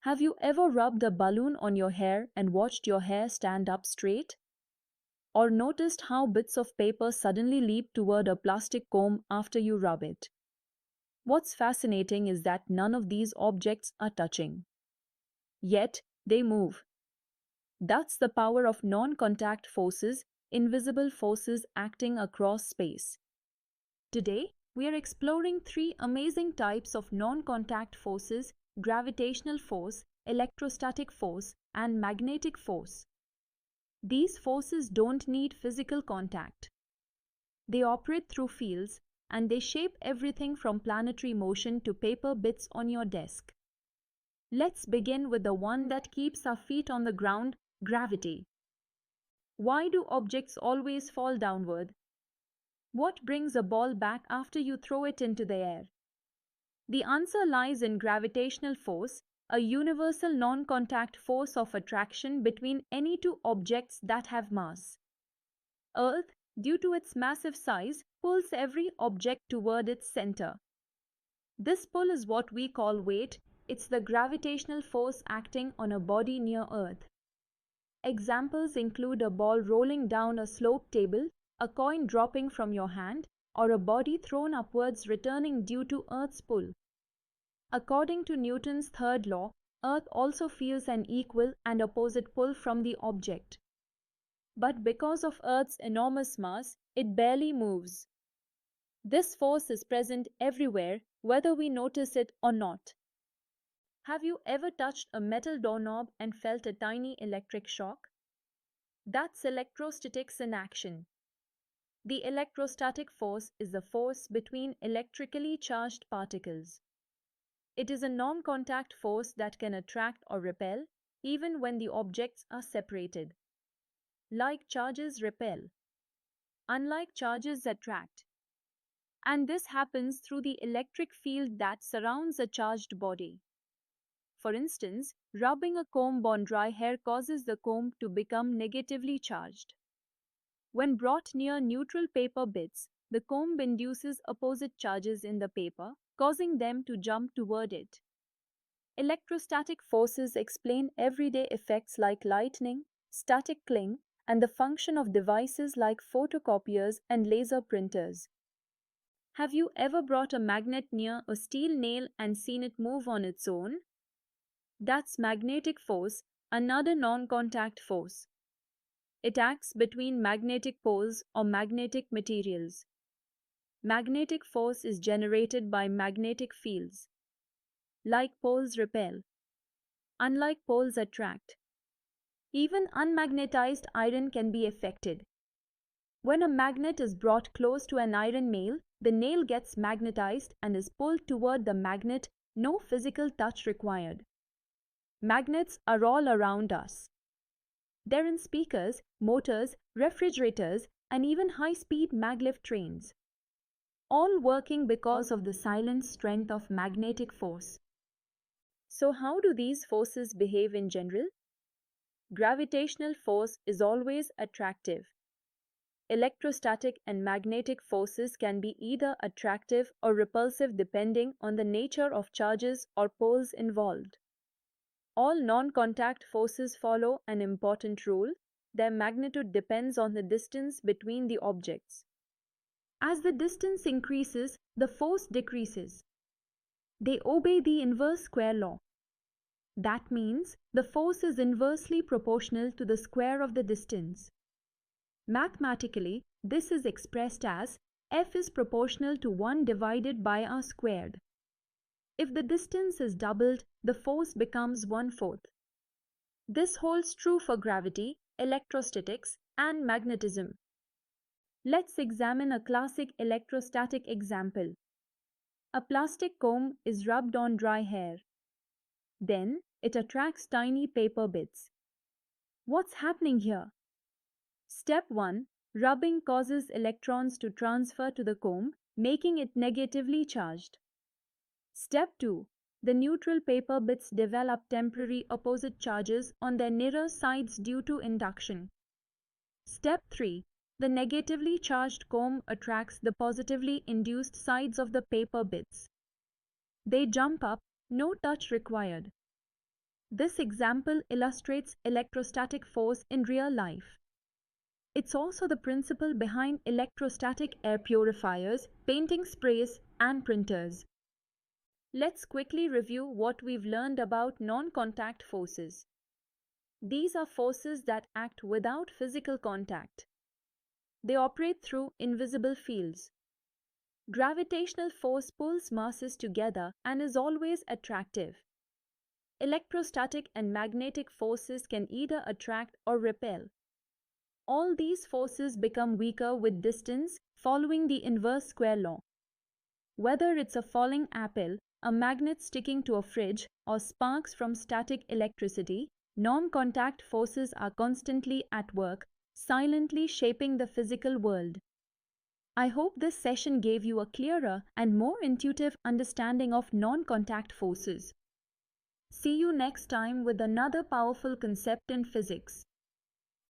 Have you ever rubbed a balloon on your hair and watched your hair stand up straight? Or noticed how bits of paper suddenly leap toward a plastic comb after you rub it? What's fascinating is that none of these objects are touching. Yet, they move. That's the power of non-contact forces, invisible forces acting across space. Today, we are exploring three amazing types of non-contact forces: gravitational force, electrostatic force, and magnetic force. These forces don't need physical contact. They operate through fields, and they shape everything from planetary motion to paper bits on your desk. Let's begin with the one that keeps our feet on the ground: gravity. Why do objects always fall downward? What brings a ball back after you throw it into the air? The answer lies in gravitational force, a universal non-contact force of attraction between any two objects that have mass. Earth, due to its massive size, pulls every object toward its center. This pull is what we call weight. It's the gravitational force acting on a body near Earth. Examples include a ball rolling down a sloped table, a coin dropping from your hand, or a body thrown upwards returning due to Earth's pull. According to Newton's third law, Earth also feels an equal and opposite pull from the object. But because of Earth's enormous mass, it barely moves. This force is present everywhere, whether we notice it or not. Have you ever touched a metal doorknob and felt a tiny electric shock? That's electrostatics in action. The electrostatic force is the force between electrically charged particles. It is a non-contact force that can attract or repel, even when the objects are separated. Like charges repel, unlike charges attract. And this happens through the electric field that surrounds a charged body. For instance, rubbing a comb on dry hair causes the comb to become negatively charged. When brought near neutral paper bits, the comb induces opposite charges in the paper, causing them to jump toward it. Electrostatic forces explain everyday effects like lightning, static cling, and the function of devices like photocopiers and laser printers. Have you ever brought a magnet near a steel nail and seen it move on its own? That's magnetic force, another non-contact force. It acts between magnetic poles or magnetic materials. Magnetic force is generated by magnetic fields. Like poles repel, unlike poles attract. Even unmagnetized iron can be affected. When a magnet is brought close to an iron nail, the nail gets magnetized and is pulled toward the magnet, no physical touch required. Magnets are all around us. They're in speakers, motors, refrigerators, and even high-speed maglev trains. All working because of the silent strength of magnetic force. So how do these forces behave in general? Gravitational force is always attractive. Electrostatic and magnetic forces can be either attractive or repulsive depending on the nature of charges or poles involved. All non-contact forces follow an important rule: their magnitude depends on the distance between the objects. As the distance increases, the force decreases. They obey the inverse square law. That means the force is inversely proportional to the square of the distance. Mathematically, this is expressed as F is proportional to 1 divided by R squared. If the distance is doubled, the force becomes 1/4. This holds true for gravity, electrostatics, and magnetism. Let's examine a classic electrostatic example. A plastic comb is rubbed on dry hair. Then, it attracts tiny paper bits. What's happening here? Step 1. Rubbing causes electrons to transfer to the comb, making it negatively charged. Step 2. The neutral paper bits develop temporary opposite charges on their nearer sides due to induction. Step 3. The negatively charged comb attracts the positively induced sides of the paper bits. They jump up, no touch required. This example illustrates electrostatic force in real life. It's also the principle behind electrostatic air purifiers, painting sprays, and printers. Let's quickly review what we've learned about non-contact forces. These are forces that act without physical contact. They operate through invisible fields. Gravitational force pulls masses together and is always attractive. Electrostatic and magnetic forces can either attract or repel. All these forces become weaker with distance, following the inverse square law. Whether it's a falling apple, a magnet sticking to a fridge, or sparks from static electricity, non-contact forces are constantly at work, silently shaping the physical world. I hope this session gave you a clearer and more intuitive understanding of non-contact forces. See you next time with another powerful concept in physics.